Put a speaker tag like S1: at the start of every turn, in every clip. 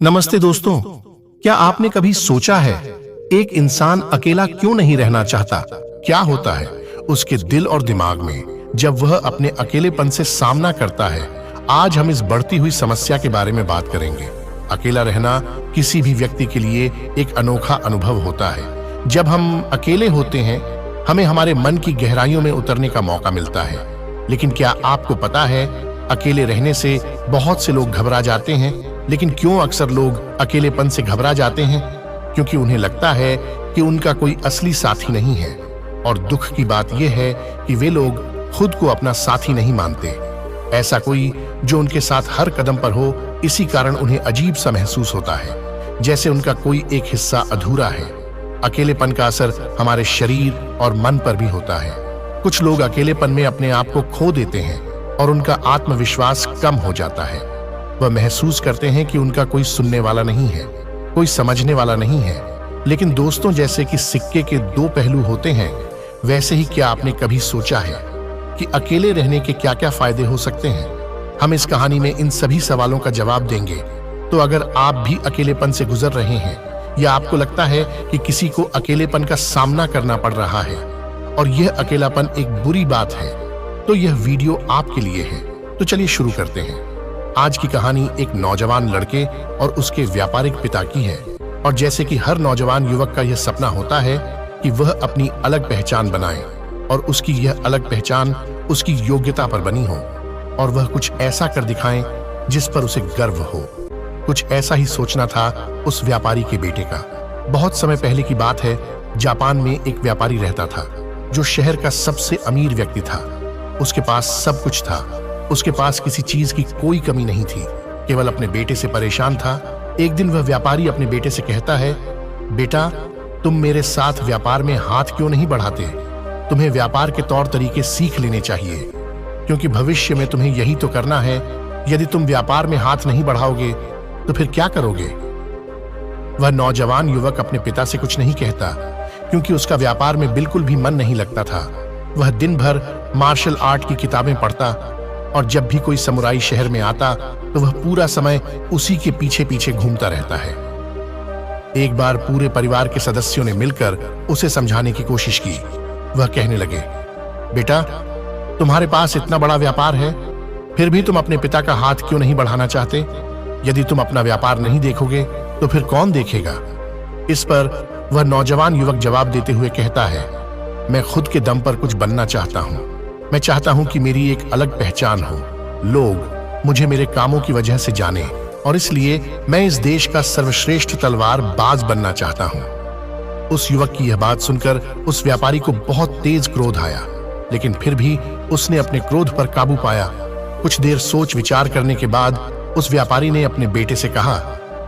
S1: नमस्ते दोस्तों। क्या आपने कभी सोचा है एक इंसान अकेला क्यों नहीं रहना चाहता? क्या होता है उसके दिल और दिमाग में जब वह अपने अकेलेपन से सामना करता है? आज हम इस बढ़ती हुई समस्या के बारे में बात करेंगे। अकेला रहना किसी भी व्यक्ति के लिए एक अनोखा अनुभव होता है। जब हम अकेले होते हैं हमें हमारे मन की गहराइयों में उतरने का मौका मिलता है। लेकिन क्या आपको पता है अकेले रहने से बहुत से लोग घबरा जाते हैं। लेकिन क्यों अक्सर लोग अकेलेपन से घबरा जाते हैं? क्योंकि उन्हें लगता है कि उनका कोई असली साथी नहीं है। और दुख की बात यह है कि वे लोग खुद को अपना साथी नहीं मानते। ऐसा कोई जो उनके साथ हर कदम पर हो, इसी कारण उन्हें अजीब सा महसूस होता है, जैसे उनका कोई एक हिस्सा अधूरा है। अकेलेपन का असर हमारे शरीर और मन पर भी होता है। कुछ लोग अकेलेपन में अपने आप को खो देते हैं और उनका आत्मविश्वास कम हो जाता है। वह महसूस करते हैं कि उनका कोई सुनने वाला नहीं है, कोई समझने वाला नहीं है। लेकिन दोस्तों, जैसे कि सिक्के के दो पहलू होते हैं, वैसे ही क्या आपने कभी सोचा है कि अकेले रहने के क्या-क्या फायदे हो सकते हैं? हम इस कहानी में इन सभी सवालों का जवाब देंगे। तो अगर आप भी अकेलेपन से गुजर रहे हैं या आपको लगता है कि किसी को अकेलेपन का सामना करना पड़ रहा है और यह अकेलापन एक बुरी बात है, तो यह वीडियो आपके लिए है। तो चलिए शुरू करते हैं। आज की कहानी एक नौजवान लड़के और उसके व्यापारिक पिता की है। और जैसे कि हर नौजवान युवक का यह सपना होता है कि वह अपनी अलग पहचान बनाए और उसकी यह अलग पहचान उसकी योग्यता पर बनी हो और वह कुछ ऐसा कर दिखाएं जिस पर उसे गर्व हो। कुछ ऐसा ही सोचना था उस व्यापारी के बेटे का। बहुत समय पहले की बात है। जापान में एक व्यापारी रहता था जो शहर का सबसे अमीर व्यक्ति था। उसके पास सब कुछ था। उसके पास किसी चीज की कोई कमी नहीं थी, केवल अपने बेटे से परेशान था। एक दिन वह व्यापारी अपने बेटे से कहता है, बेटा, तुम मेरे साथ व्यापार में हाथ क्यों नहीं बढ़ाते? तुम्हें व्यापार के तौर तरीके सीख लेने चाहिए, क्योंकि भविष्य में तुम्हें यही तो करना है। यदि तुम व्यापार में हाथ नहीं बढ़ाओगे तो फिर क्या करोगे? वह नौजवान युवक अपने पिता से कुछ नहीं कहता, क्योंकि उसका व्यापार में बिल्कुल भी मन नहीं लगता था। वह दिन भर मार्शल आर्ट की किताबें पढ़ता और जब भी कोई समुराई शहर में आता तो वह पूरा समय उसी के पीछे पीछे घूमता रहता है। एक बार पूरे परिवार के सदस्यों ने मिलकर उसे समझाने की कोशिश की। वह कहने लगे, बेटा, तुम्हारे पास इतना बड़ा व्यापार है, फिर भी तुम अपने पिता का हाथ क्यों नहीं बढ़ाना चाहते? यदि तुम अपना व्यापार नहीं देखोगे तो फिर कौन देखेगा? इस पर वह नौजवान युवक जवाब देते हुए कहता है, मैं खुद के दम पर कुछ बनना चाहता हूं। मैं चाहता हूं कि मेरी एक अलग पहचान हो, लोग मुझे मेरे कामों की वजह से जाने, और इसलिए मैं इस देश का सर्वश्रेष्ठ तलवार बाज बनना चाहता हूं। उस युवक की यह बात सुनकर उस व्यापारी को बहुत तेज क्रोध आया, लेकिन फिर भी उसने अपने क्रोध पर काबू पाया। कुछ देर सोच विचार करने के बाद उस व्यापारी ने अपने बेटे से कहा,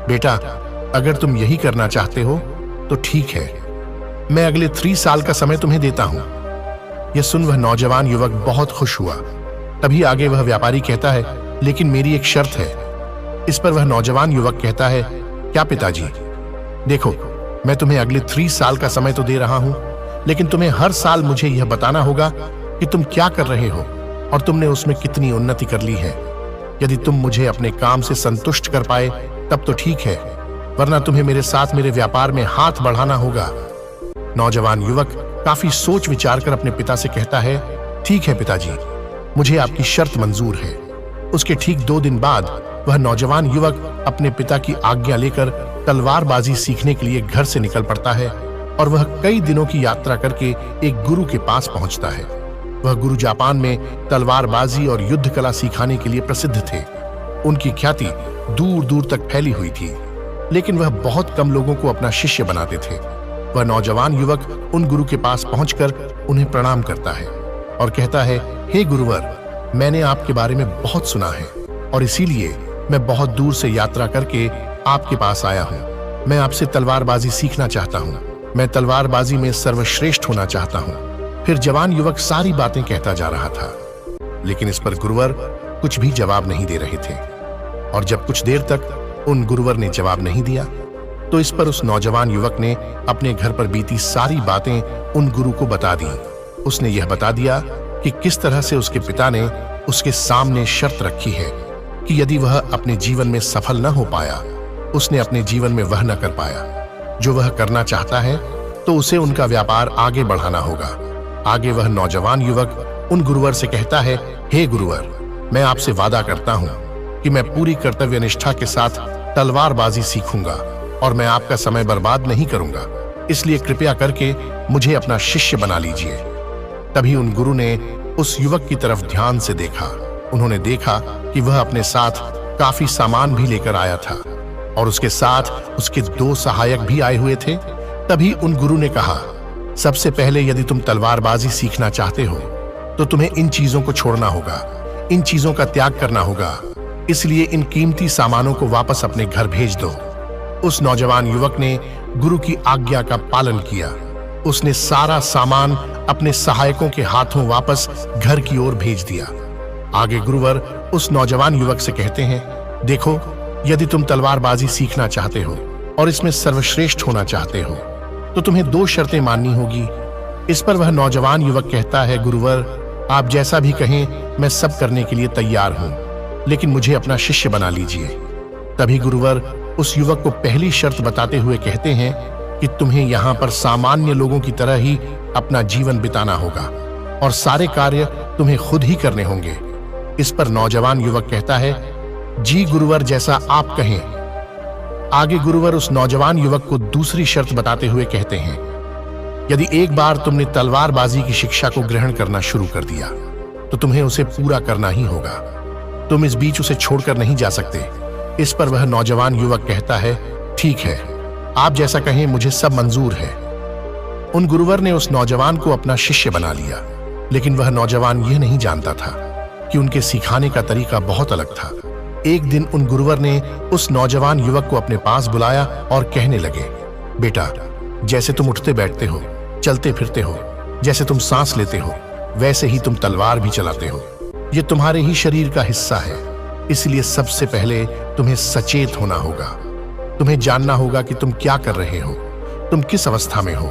S1: बेटा, अगर तुम यही करना चाहते हो तो ठीक है, मैं अगले 3 साल का समय तुम्हें देता हूं। यह सुन वह नौजवान युवक बहुत खुश हुआ। तभी आगे वह व्यापारी कहता है, लेकिन मेरी एक शर्त है। इस पर वह नौजवान युवक कहता है, क्या पिताजी? देखो, मैं तुम्हें अगले 3 साल का समय तो दे रहा हूं, लेकिन तुम्हें हर साल मुझे यह बताना होगा कि तुम क्या कर रहे हो और तुमने उसमें कितनी उन्नति कर ली है। यदि तुम मुझे अपने काम से संतुष्ट कर पाए तब तो ठीक है, वरना तुम्हें मेरे साथ मेरे व्यापार में हाथ बढ़ाना होगा। नौजवान युवक काफी सोच विचार कर अपने पिता से कहता है, ठीक है पिताजी, मुझे आपकी शर्त मंजूर है। उसके ठीक 2 दिन बाद वह नौजवान युवक अपने पिता की आज्ञा लेकर तलवारबाजी सीखने के लिए घर से निकल पड़ता है और वह कई दिनों की यात्रा करके एक गुरु के पास पहुंचता है। वह गुरु जापान में तलवारबाजी और युद्ध कला सिखाने के लिए प्रसिद्ध थे। उनकी ख्याति दूर दूर तक फैली हुई थी, लेकिन वह बहुत कम लोगों को अपना शिष्य बनाते थे। वह नौजवान युवक उन गुरु के पास पहुंचकर उन्हें प्रणाम करता है और कहता है, हे गुरुवर, मैंने आपके बारे में बहुत सुना है और इसीलिए मैं बहुत दूर से यात्रा करके आपके पास आया हूं। मैं आपसे तलवारबाजी सीखना चाहता हूं। मैं तलवारबाजी में सर्वश्रेष्ठ होना चाहता हूं। फिर जवान युवक सारी बातें कहता जा रहा था, लेकिन इस पर गुरुवर कुछ भी जवाब नहीं दे रहे थे। और जब कुछ देर तक उन गुरुवर ने जवाब नहीं दिया तो इस पर उस नौजवान युवक ने अपने घर पर बीती सारी बातें उन गुरु को बता दी। उसने यह बता दिया कि किस तरह से उसके पिता ने उसके सामने शर्त रखी है कि यदि वह अपने जीवन में सफल न हो पाया उसने अपने जीवन में वह न कर पाया जो वह करना चाहता है, तो उसे उनका व्यापार आगे बढ़ाना होगा। आगे वह नौजवान युवक उन गुरुवर से कहता है, हे गुरुवर, मैं आपसे वादा करता हूं कि मैं पूरी कर्तव्य निष्ठा के साथ तलवारबाजी सीखूंगा और मैं आपका समय बर्बाद नहीं करूंगा, इसलिए कृपया करके मुझे अपना शिष्य बना लीजिए। तभी उन गुरु ने उस युवक की तरफ ध्यान से देखा। उन्होंने देखा कि वह अपने साथ काफी सामान भी लेकर आया था और उसके साथ उसके 2 सहायक भी आए हुए थे। तभी उन गुरु ने कहा, सबसे पहले यदि तुम तलवारबाजी सीखना चाहते हो तो तुम्हें इन चीजों को छोड़ना होगा, इन चीजों का त्याग करना होगा, इसलिए इन कीमती सामानों को वापस अपने घर भेज दो। उस नौजवान युवक ने गुरु की आज्ञा का पालन किया। उसने सारा सामान अपने सहायकों के हाथों वापस घर की ओर भेज दिया। आगे गुरुवर उस नौजवान युवक से कहते हैं, देखो, यदि तुम तलवारबाजी सीखना चाहते हो और इसमें सर्वश्रेष्ठ होना चाहते हो तो तुम्हें 2 शर्तें माननी होगी। इस पर वह नौजवान युवक कहता है, गुरुवर, आप जैसा भी कहें मैं सब करने के लिए तैयार हूं, लेकिन मुझे अपना शिष्य बना लीजिए। तभी गुरुवर उस युवक को पहली शर्त बताते हुए कहते हैं कि तुम्हें यहां पर सामान्य लोगों की तरह ही अपना जीवन बिताना होगा और सारे कार्य तुम्हें खुद ही करने होंगे। इस पर नौजवान युवक कहता है, जी गुरुवर, जैसा आप कहें। आगे गुरुवर उस नौजवान युवक को दूसरी शर्त बताते हुए कहते हैं, यदि एक बार तुमने तलवारबाजी की शिक्षा को ग्रहण करना शुरू कर दिया तो तुम्हें उसे पूरा करना ही होगा। तुम इस बीच उसे छोड़कर नहीं जा सकते। इस पर वह नौजवान युवक कहता है, ठीक है, आप जैसा कहें, मुझे सब मंजूर है। उन गुरुवर ने उस नौजवान को अपना शिष्य बना लिया, लेकिन वह नौजवान यह नहीं जानता था कि उनके सिखाने का तरीका बहुत अलग था। एक दिन उन गुरुवर ने उस नौजवान युवक को अपने पास बुलाया और कहने लगे, बेटा, जैसे तुम उठते बैठते हो, चलते फिरते हो, जैसे तुम सांस लेते हो, वैसे ही तुम तलवार भी चलाते हो। ये तुम्हारे ही शरीर का हिस्सा है, इसलिए सबसे पहले तुम्हें सचेत होना होगा। तुम्हें जानना होगा कि तुम क्या कर रहे हो, तुम किस अवस्था में हो।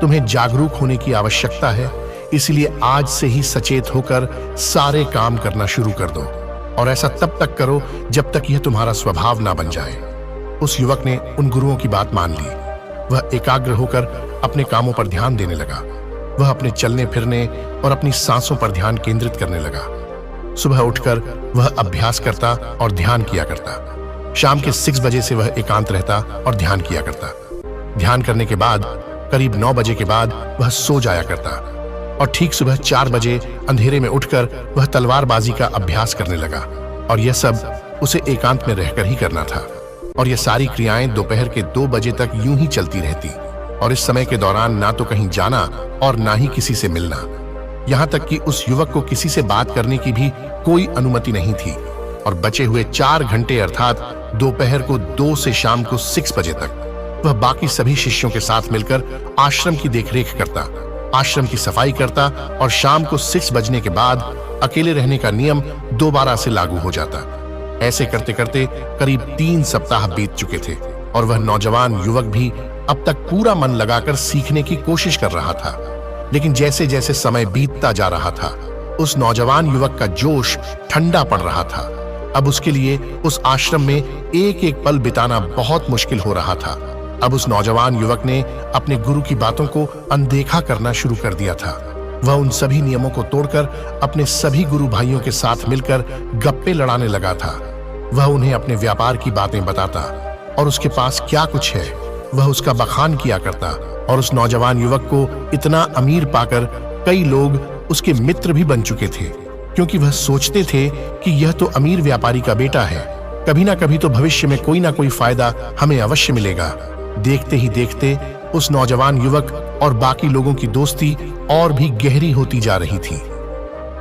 S1: तुम्हें जागरूक होने की आवश्यकता है, इसलिए आज से ही सचेत होकर सारे काम करना शुरू कर दो और ऐसा तब तक करो जब तक यह तुम्हारा स्वभाव ना बन जाए। उस युवक ने उन गुरुओं की बात मान ली। वह एकाग्र होकर अपने कामों पर ध्यान देने लगा। वह अपने चलने फिरने और अपनी सांसों पर ध्यान केंद्रित करने लगा। सुबह उठकर वह अभ्यास करता और ध्यान किया करता। शाम के 6 बजे से वह एकांत रहता और ध्यान किया करता। ध्यान करने के बाद करीब 9 बजे के बाद वह सो जाया करता और ठीक सुबह 4 बजे अंधेरे में उठकर वह तलवारबाजी का अभ्यास करने लगा। और यह सब उसे एकांत में रहकर ही करना था। और यह सारी क्रियाएं दोपहर के 2 बजे तक यूं ही चलती रहती और इस समय के दौरान ना तो कहीं जाना और ना ही किसी से मिलना। यहां तक कि उस युवक को किसी से बात करने की भी कोई अनुमति नहीं थी। और बचे हुए 4 घंटे अर्थात दोपहर को 2 से शाम को 6 बजे तक वह बाकी सभी शिष्यों के साथ मिलकर आश्रम की देखरेख करता, आश्रम की सफाई करता और शाम को 6 बजने के बाद अकेले रहने का नियम दोबारा से लागू हो जाता। ऐसे करते करते करीब 3 सप्ताह बीत चुके थे और वह नौजवान युवक भी अब तक पूरा मन लगाकर सीखने की कोशिश कर रहा था। लेकिन जैसे जैसे समय बीतता जा रहा था, उस नौजवान युवक का जोश ठंडा पड़ रहा था। अब उसके लिए उस आश्रम में एक एक पल बिताना बहुत मुश्किल हो रहा था। अब उस नौजवान युवक ने अपने गुरु की बातों को अनदेखा करना शुरू कर दिया था। वह उन सभी नियमों को तोड़कर अपने सभी गुरु भाइयों के साथ मिलकर गप्पे लड़ाने लगा था। वह उन्हें अपने व्यापार की बातें बताता और उसके पास क्या कुछ है वह उसका बखान किया करता। और उस नौजवान युवक को इतना अमीर पाकर कई लोग उसके मित्र भी बन चुके थे, क्योंकि वह सोचते थे कि यह तो अमीर व्यापारी का बेटा है, कभी ना कभी तो भविष्य में कोई ना कोई फायदा हमें अवश्य मिलेगा। देखते ही देखते उस नौजवान युवक और बाकी लोगों की दोस्ती और भी गहरी होती जा रही थी।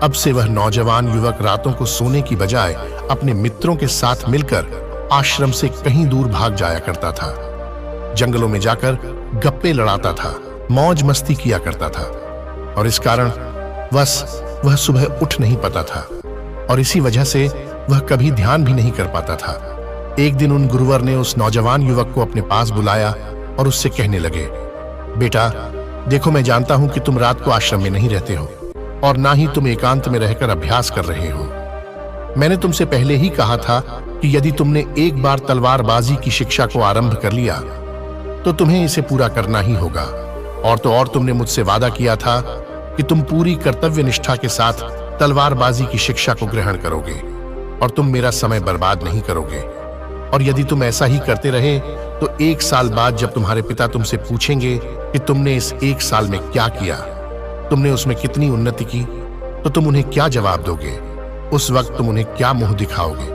S1: अब से वह नौजवान युवक रातों को सोने की बजाय अपने मित्रों के साथ मिलकर आश्रम से कहीं दूर भाग जाया करता था। जंगलों में जाकर गप्पे लड़ाता था, मौज मस्ती किया करता था और इस कारण बस वह सुबह उठ नहीं पाता था और इसी वजह से वह कभी ध्यान भी नहीं कर पाता था। एक दिन उन गुरुवर ने उस नौजवान युवक को अपने पास बुलाया और उससे कहने लगे, बेटा, देखो, मैं जानता हूं कि तुम रात को आश्रम में नहीं रहते हो और ना ही तुम एकांत में रहकर अभ्यास कर रहे हो। मैंने तुमसे पहले ही कहा था कि यदि तुमने एक बार तलवारबाजी की शिक्षा को आरंभ कर लिया तो तुम्हें इसे पूरा करना ही होगा। और तो और तुमने मुझसे वादा किया था कि तुम पूरी कर्तव्य निष्ठा के साथ तलवारबाजी की शिक्षा को ग्रहण करोगे और तुम मेरा समय बर्बाद नहीं करोगे। और यदि तुम ऐसा ही करते रहे तो 1 साल बाद जब तुम्हारे पिता तुमसे पूछेंगे कि तुमने इस 1 साल में क्या किया, तुमने उसमें कितनी उन्नति की, तो तुम उन्हें क्या जवाब दोगे? उस वक्त तुम उन्हें क्या मुंह दिखाओगे?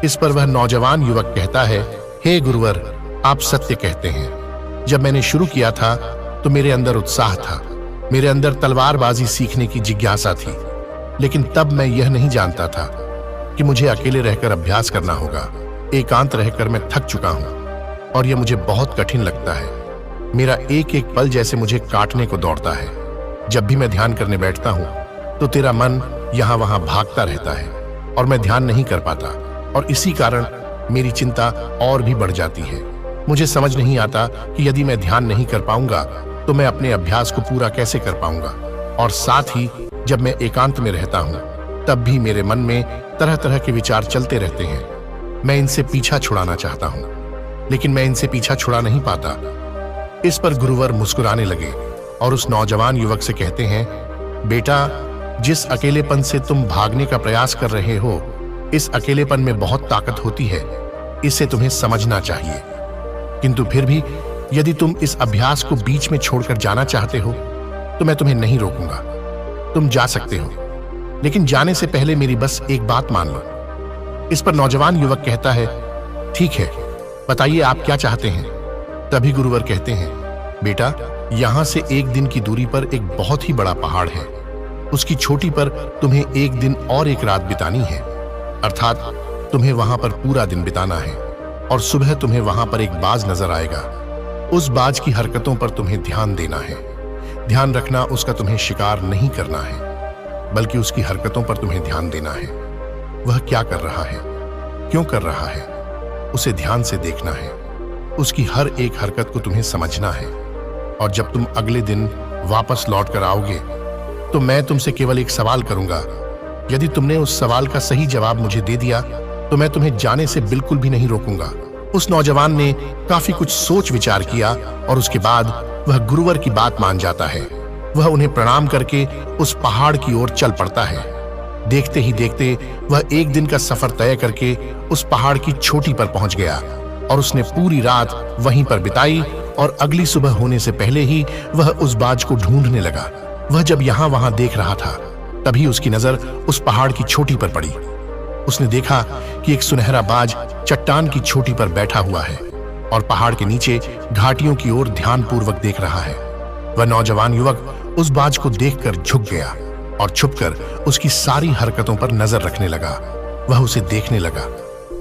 S1: इस पर वह नौजवान युवक कहता है, हे गुरुवर, आप सत्य कहते हैं। जब मैंने शुरू किया था तो मेरे अंदर उत्साह था, मेरे अंदर तलवारबाजी सीखने की जिज्ञासा थी, लेकिन तब मैं यह नहीं जानता था कि मुझे अकेले रहकर अभ्यास करना होगा। एकांत रहकर मैं थक चुका हूं और यह मुझे बहुत कठिन लगता है। मेरा एक एक पल जैसे मुझे काटने को दौड़ता है। जब भी मैं ध्यान करने बैठता हूं तो तेरा मन यहां वहां भागता रहता है और मैं ध्यान नहीं कर पाता, और इसी कारण मेरी चिंता और भी बढ़ जाती है। मुझे समझ नहीं आता कि यदि मैं ध्यान नहीं कर पाऊंगा तो मैं अपने अभ्यास को पूरा कैसे कर पाऊंगा। और साथ ही जब मैं एकांत में रहता हूं तब भी मेरे मन में तरह तरह के विचार चलते रहते हैं। मैं इनसे पीछा छुड़ाना चाहता हूं, लेकिन मैं इनसे पीछा छुड़ा नहीं पाता। इस पर गुरुवर मुस्कुराने लगे और उस नौजवान युवक से कहते हैं, बेटा, जिस अकेलेपन से तुम भागने का प्रयास कर रहे हो, इस अकेलेपन में बहुत ताकत होती है, इसे तुम्हें समझना चाहिए। किंतु फिर भी यदि तुम इस अभ्यास को बीच में छोड़कर जाना चाहते हो तो मैं तुम्हें नहीं रोकूंगा। तुम जा सकते हो, लेकिन जाने से पहले मेरी बस एक बात मान लो। इस पर नौजवान युवक कहता है, ठीक है, बताइए आप क्या चाहते हैं। तभी गुरुवर कहते हैं, बेटा, यहां से 1 दिन की दूरी पर एक बहुत ही बड़ा पहाड़ है। उसकी चोटी पर तुम्हें 1 दिन और 1 रात बितानी है, अर्थात तुम्हें वहां पर पूरा दिन बिताना है। और सुबह तुम्हें वहां पर एक बाज नजर आएगा। उस बाज की हरकतों पर तुम्हें ध्यान देना है। ध्यान रखना उसका तुम्हें शिकार नहीं करना है, बल्कि उसकी हरकतों पर तुम्हें ध्यान देना है। वह क्या कर रहा है, क्यों कर रहा है, उसे ध्यान से देखना है। उसकी हर एक हरकत को तुम्हें समझना है। और जब तुम अगले दिन वापस लौट कर आओगे तो मैं तुमसे केवल एक सवाल करूंगा। यदि तुमने उस सवाल का सही जवाब मुझे दे दिया तो मैं तुम्हें जाने से बिल्कुल भी नहीं रोकूंगा। उस नौजवान ने काफी कुछ सोच विचार किया और उसके बाद वह गुरुवर की बात मान जाता है। वह उन्हें प्रणाम करके उस पहाड़ की ओर चल पड़ता है। देखते ही देखते वह 1 दिन का सफर तय करके उस पहाड़ की चोटी पर पहुंच गया और उसने पूरी रात वहीं पर बिताई। और अगली सुबह होने से पहले ही वह उस बाज को ढूंढने लगा। वह जब यहां वहां देख रहा था तभी उसकी नजर उस पहाड़ की चोटी पर पड़ी। उसने देखा कि एक सुनहरा बाज चट्टान की चोटी पर बैठा हुआ है और पहाड़ के नीचे घाटियों की ओर ध्यानपूर्वक देख रहा है। वह नौजवान युवक उस बाज को देखकर झुक गया और छुपकर उसकी सारी हरकतों पर नजर रखने लगा। वह उसे देखने लगा।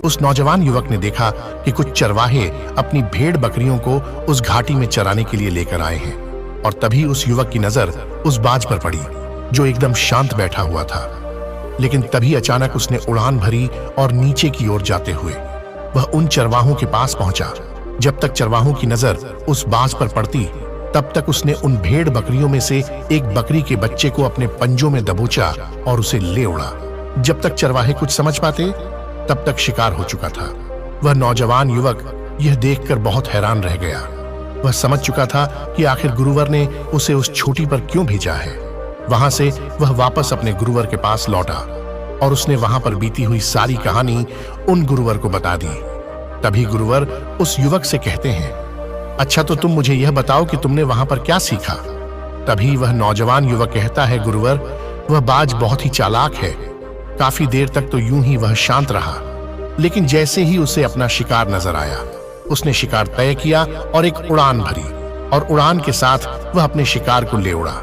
S1: उस नौजवान युवक ने देखा कि कुछ चरवाहे अपनी भेड़ बकरियों को उस घाटी में चराने के लिए लेकर आए हैं। और तभी उस युवक की नजर उस बाज पर पड़ी जो एकदम शांत बैठा हुआ था। लेकिन तभी अचानक उसने उड़ान भरी और नीचे की ओर जाते हुए वह उन चरवाहों के पास पहुंचा। जब तक चरवाहों की नजर उस बाज पर पड़ती तब तक उसने उन भेड़ बकरियों में से एक बकरी के बच्चे को अपने पंजों में दबोचा और उसे ले उड़ा। जब तक चरवाहे कुछ समझ पाते तब तक शिकार हो चुका था। वह नौजवान युवक यह देखकर बहुत हैरान रह गया। वह समझ चुका था कि आखिर गुरुवर ने उसे उस चोटी पर क्यों भेजा है। वहां से वह वापस अपने गुरुवर के पास लौटा और उसने वहां पर बीती हुई सारी कहानी उन गुरुवर को बता दी। तभी गुरुवर उस युवक से कहते हैं, अच्छा, तो तुम मुझे यह बताओ कि तुमने वहां पर क्या सीखा। तभी वह नौजवान युवक कहता है, गुरुवर, वह बाज बहुत ही चालाक है। काफी देर तक तो यूं ही वह शांत रहा, लेकिन जैसे ही उसे अपना शिकार नजर आया उसने शिकार तय किया और एक उड़ान भरी और उड़ान के साथ वह अपने शिकार को ले उड़ा।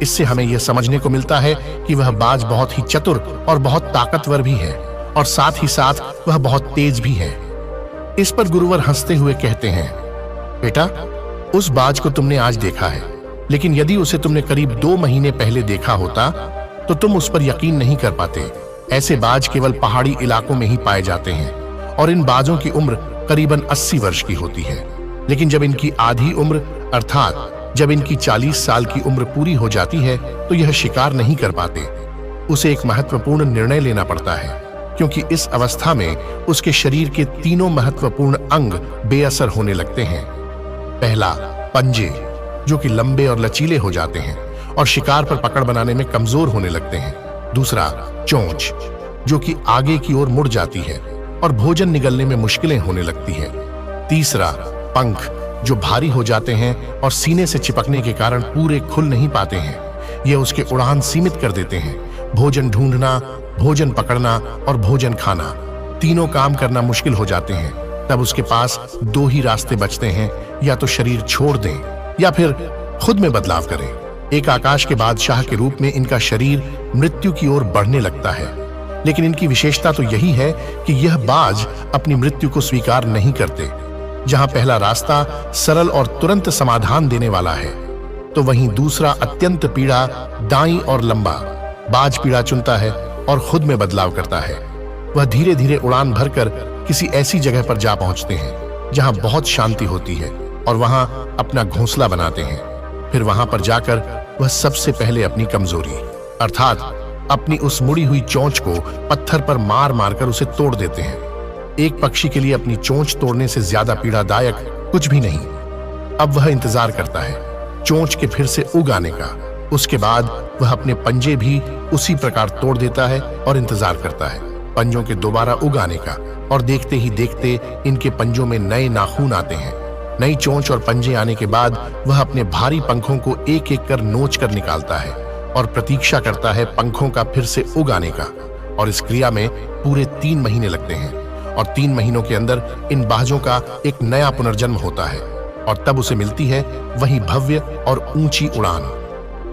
S1: इससे हमें यह समझने को मिलता है कि वह बाज बहुत ही चतुर और बहुत ताकतवर भी है और साथ ही साथ वह बहुत तेज भी है। इस पर गुरुवर हंसते हुए कहते हैं, बेटा, उस बाज को तुमने आज देखा है, लेकिन यदि उसे तुमने करीब 2 महीने पहले देखा होता तो तुम उस पर यकीन नहीं कर पाते। ऐसे बाज केवल पहाड़ी इलाकों में ही पाए जाते हैं और इन बाजों की उम्र करीबन 80 वर्ष की होती है। लेकिन जब इनकी आधी उम्र अर्थात जब इनकी 40 साल की उम्र पूरी हो जाती है तो यह शिकार नहीं कर पाते। उसे एक महत्वपूर्ण निर्णय लेना पड़ता है। क्योंकि इस अवस्था में उसके शरीर के तीनों महत्वपूर्ण अंग बेअसर होने लगते हैं। पहला, पंजे, जो कि लंबे और लचीले हो जाते हैं और शिकार पर पकड़ बनाने में कमजोर होने लगते हैं। दूसरा, चोंच, जो कि आगे की ओर मुड़ जाती है और भोजन निगलने में मुश्किलें होने लगती है। तीसरा, पंख, जो भारी हो जाते हैं और सीने से चिपकने के कारण पूरे खुल नहीं पाते हैं। यह उसके उड़ान सीमित कर देते हैं। भोजन ढूंढना, भोजन पकड़ना और भोजन खाना, तीनों काम करना मुश्किल हो जाते हैं। तब उसके पास दो ही रास्ते बचते हैं, या तो शरीर छोड़ दें या फिर खुद में बदलाव करें। एक आकाश के बादशाह के रूप में इनका शरीर मृत्यु की ओर बढ़ने लगता है, लेकिन इनकी विशेषता तो यही है कि यह बाज अपनी मृत्यु को स्वीकार नहीं करते। जहां पहला रास्ता सरल और तुरंत समाधान देने वाला है, तो वहीं दूसरा अत्यंत पीड़ा, दाईं और लंबा। बाज पीड़ा चुनता है और खुद में बदलाव करता है। वह धीरे धीरे उड़ान भरकर किसी ऐसी जगह पर जा पहुंचते हैं जहां बहुत शांति होती है और वहां अपना घोंसला बनाते हैं। फिर वहां पर जाकर वह सबसे पहले अपनी कमजोरी अर्थात अपनी उस मुड़ी हुई चोंच को पत्थर पर मार मारकर उसे तोड़ देते हैं। एक पक्षी के लिए अपनी चोंच तोड़ने से ज्यादा पीड़ादायक कुछ भी नहीं। अब वह इंतजार करता है चोंच के फिर से उग आने का। उसके बाद वह अपने पंजे भी उसी प्रकार तोड़ देता है और इंतजार करता है पंजों के दोबारा उग आने का। और देखते ही देखते इनके पंजों में नए नाखून आते हैं। नई चोंच और पंजे आने के बाद वह अपने भारी पंखों को एक एक कर नोच कर निकालता है और प्रतीक्षा करता है पंखों का फिर से उग आने का। और इस क्रिया में पूरे 3 महीने लगते हैं और 3 महीनों के अंदर इन बाजों का एक नया पुनर्जन्म होता है और तब उसे मिलती है वही भव्य और ऊंची उड़ान।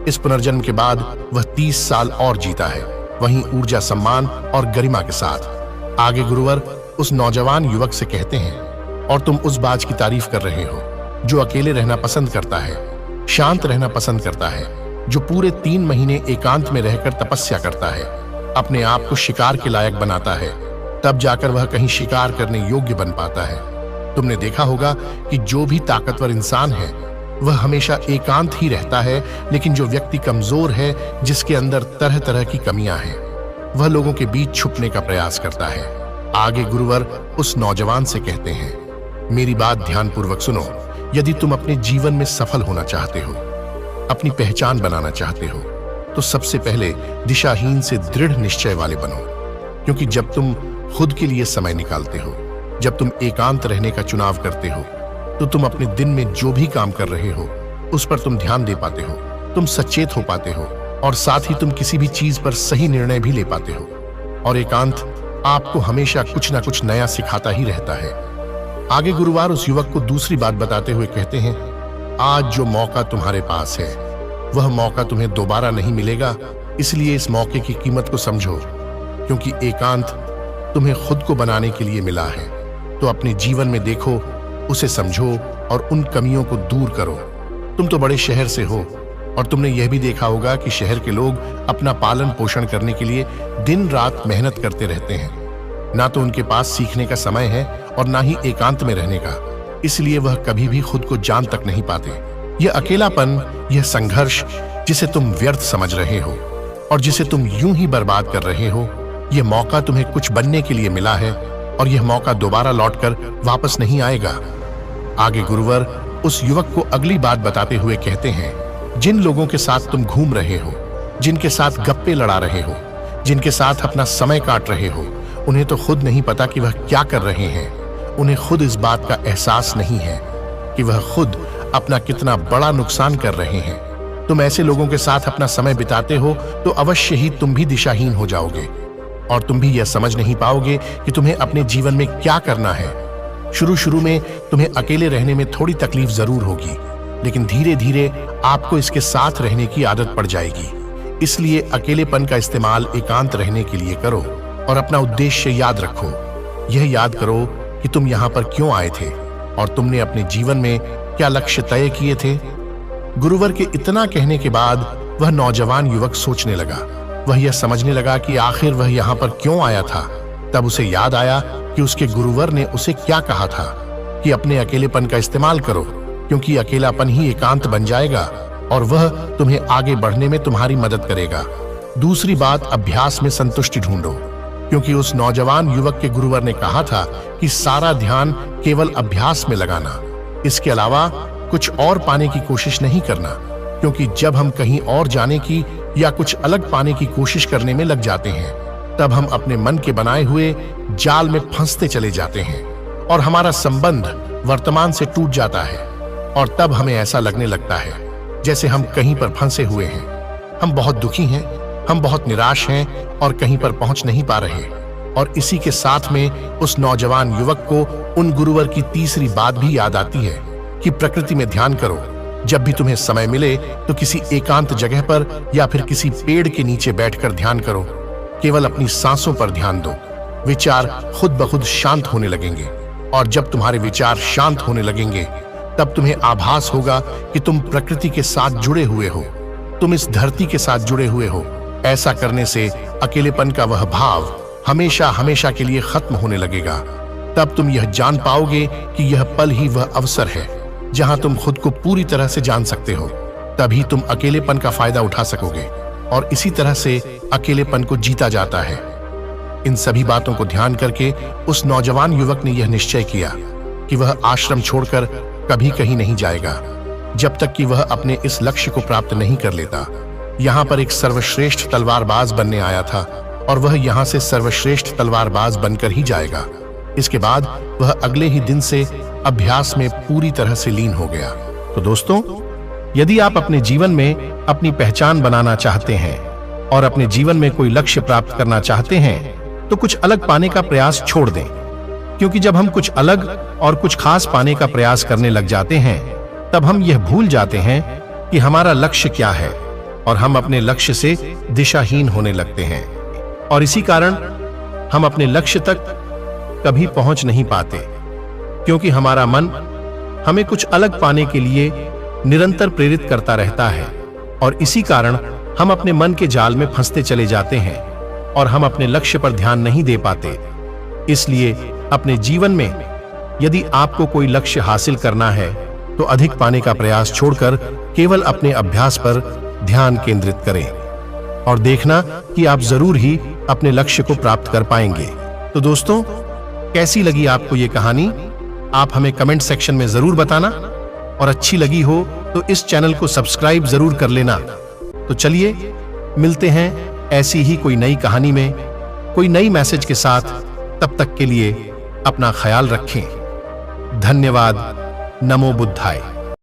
S1: इस पुनर्जन्म के बाद वह 30 साल और जीता है, वहीं ऊर्जा, सम्मान और गरिमा के साथ। आगे गुरुवर उस नौजवान युवक से कहते हैं, और तुम उस बाज की तारीफ कर रहे हो जो अकेले रहना पसंद करता है, शांत रहना पसंद करता है, जो पूरे 3 महीने एकांत में रहकर तपस्या करता है, अपने आप को शिकार के लायक बनाता है, तब जाकर वह कहीं शिकार करने योग्य बन पाता है। तुमने देखा होगा कि जो भी ताकतवर इंसान है वह हमेशा एकांत ही रहता है, लेकिन जो व्यक्ति कमजोर है, जिसके अंदर तरह तरह की कमियां हैं, वह लोगों के बीच छुपने का प्रयास करता है। आगे गुरुवर उस नौजवान से कहते हैं, मेरी बात ध्यानपूर्वक सुनो। यदि तुम अपने जीवन में सफल होना चाहते हो, अपनी पहचान बनाना चाहते हो, तो सबसे पहले दिशाहीन से दृढ़ निश्चय वाले बनो। क्योंकि जब तुम खुद के लिए समय निकालते हो, जब तुम एकांत रहने का चुनाव करते हो, तो तुम अपने दिन में जो भी काम कर रहे हो उस पर तुम ध्यान दे पाते हो, तुम सचेत हो पाते हो और साथ ही तुम किसी भी चीज पर सही निर्णय भी ले पाते हो। और एकांत आपको हमेशा कुछ ना कुछ नया सिखाता ही रहता है। आगे गुरुवार उस युवक को दूसरी बात बताते हुए कहते हैं, आज जो मौका तुम्हारे पास है वह मौका तुम्हें दोबारा नहीं मिलेगा, इसलिए इस मौके की कीमत को समझो। क्योंकि एकांत तुम्हें खुद को बनाने के लिए मिला है, तो अपने जीवन में देखो, उसे समझो और उन कमियों को दूर करो। तुम तो बड़े शहर से हो और तुमने यह भी देखा होगा कि शहर के लोग अपना पालन पोषण करने के लिए दिन रात मेहनत करते रहते हैं। ना तो उनके पास सीखने का समय है और ना ही एकांत में रहने का, इसलिए वह कभी भी खुद को जान तक नहीं पाते। यह अकेलापन, यह संघर्ष जिसे तुम व्यर्थ समझ रहे हो और जिसे तुम यूं ही बर्बाद कर रहे हो, यह मौका तुम्हें कुछ बनने के लिए मिला है और यह मौका दोबारा लौटकर वापस नहीं आएगा। आगे गुरुवर उस युवक को अगली बात बताते हुए कहते हैं, जिन लोगों के साथ तुम घूम रहे हो, जिनके साथ गप्पे लड़ा रहे हो, जिनके साथ अपना समय काट रहे हो, उन्हें तो खुद नहीं पता कि वह क्या कर रहे हैं। उन्हें खुद इस बात का एहसास नहीं है कि वह खुद अपना कितना बड़ा नुकसान कर रहे हैं। तुम ऐसे लोगों के साथ अपना समय बिताते हो तो अवश्य ही तुम भी दिशाहीन हो जाओगे और तुम भी यह समझ नहीं पाओगे कि तुम्हें अपने जीवन में क्या करना है। शुरू में तुम्हें अकेले रहने में थोड़ी तकलीफ जरूर होगी, लेकिन धीरे धीरे आपको इसके साथ रहने की आदत पड़ जाएगी। इसलिए अकेलेपन का इस्तेमाल एकांत रहने के लिए करो और अपना उद्देश्य याद रखो। यह याद करो कि तुम यहाँ पर क्यों आए थे और तुमने अपने जीवन में क्या लक्ष्य तय किए थे। गुरुवर के इतना कहने के बाद वह नौजवान युवक सोचने लगा। वह यह समझने लगा कि आखिर वह यहाँ पर क्यों आया था। तब उसे याद आया कि उसके गुरुवर ने उसे क्या कहा था कि अपने अकेलेपन का इस्तेमाल करो, क्योंकि अकेलापन ही एकांत बन जाएगा और वह तुम्हें आगे बढ़ने में तुम्हारी मदद करेगा। दूसरी बात, अभ्यास में संतुष्टि ढूंढो, क्योंकि उस नौजवान युवक के गुरुवर ने कहा था कि सारा ध्यान केवल अभ्यास में लगाना, इसके अलावा कुछ और पाने की कोशिश नहीं करना, क्योंकि जब हम कहीं और जाने की या कुछ अलग पाने की कोशिश करने में लग जाते हैं, तब हम अपने मन के बनाए हुए जाल में फंसते चले जाते हैं और हमारा संबंध वर्तमान से टूट जाता है। और तब हमें ऐसा लगने लगता है जैसे हम कहीं पर फंसे हुए हैं, हम बहुत दुखी हैं, हम बहुत निराश हैं और कहीं पर पहुंच नहीं पा रहे। और इसी के साथ में उस नौजवान युवक को उन गुरुवर की तीसरी बात भी याद आती है कि प्रकृति में ध्यान करो। जब भी तुम्हें समय मिले तो किसी एकांत जगह पर या फिर किसी पेड़ के नीचे बैठकर ध्यान करो। केवल अपनी सांसों पर ध्यान दो, विचार खुद ब खुद शांत होने लगेंगे। और जब तुम्हारे विचार शांत होने लगेंगे, तब तुम्हें आभास होगा कि तुम प्रकृति के साथ जुड़े हुए हो, तुम इस धरती के साथ जुड़े हुए हो। ऐसा करने से अकेलेपन का वह भाव हमेशा हमेशा के लिए खत्म होने लगेगा। तब तुम यह जान पाओगे कि यह पल ही वह अवसर है जहां तुम खुद को पूरी तरह से जान सकते हो। तभी तुम अकेलेपन का फायदा उठा सकोगे और इसी तरह से अकेलेपन को जीता जाता है। इन सभी बातों को ध्यान करके उस नौजवान युवक ने यह निश्चय किया कि वह आश्रम छोड़कर कभी कहीं नहीं जाएगा जब तक कि वह अपने इस लक्ष्य को प्राप्त नहीं कर लेता। यहाँ पर एक सर्वश्रेष्ठ तलवारबाज बनने आया था और वह यहाँ से सर्वश्रेष्ठ तलवारबाज बनकर ही जाएगा। इसके बाद वह अगले ही दिन से अभ्यास में पूरी तरह से लीन हो गया। तो दोस्तों, यदि आप अपने जीवन में अपनी पहचान बनाना चाहते हैं और अपने जीवन में कोई लक्ष्य प्राप्त करना चाहते हैं, तो कुछ अलग पाने का प्रयास छोड़ दें। क्योंकि जब हम कुछ अलग और कुछ खास पाने का प्रयास करने लग जाते हैं, तब हम यह भूल जाते हैं कि हमारा लक्ष्य क्या है और हम अपने लक्ष्य से दिशाहीन होने लगते हैं। और इसी कारण हम अपने लक्ष्य तक कभी पहुंच नहीं पाते, क्योंकि हमारा मन हमें कुछ अलग पाने के लिए निरंतर प्रेरित करता रहता है। और इसी कारण हम अपने मन के जाल में फंसते चले जाते हैं और हम अपने लक्ष्य पर ध्यान नहीं दे पाते। इसलिए अपने जीवन में यदि आपको कोई लक्ष्य हासिल करना है, तो अधिक पाने का प्रयास छोड़कर केवल अपने अभ्यास पर ध्यान केंद्रित करें और देखना कि आप जरूर ही अपने लक्ष्य को प्राप्त कर पाएंगे। तो दोस्तों, कैसी लगी आपको ये कहानी? आप हमें कमेंट सेक्शन में जरूर बताना, और अच्छी लगी हो तो इस चैनल को सब्सक्राइब जरूर कर लेना। तो चलिए मिलते हैं ऐसी ही कोई नई कहानी में, कोई नई मैसेज के साथ। तब तक के लिए अपना ख्याल रखें। धन्यवाद। नमो बुद्धाय।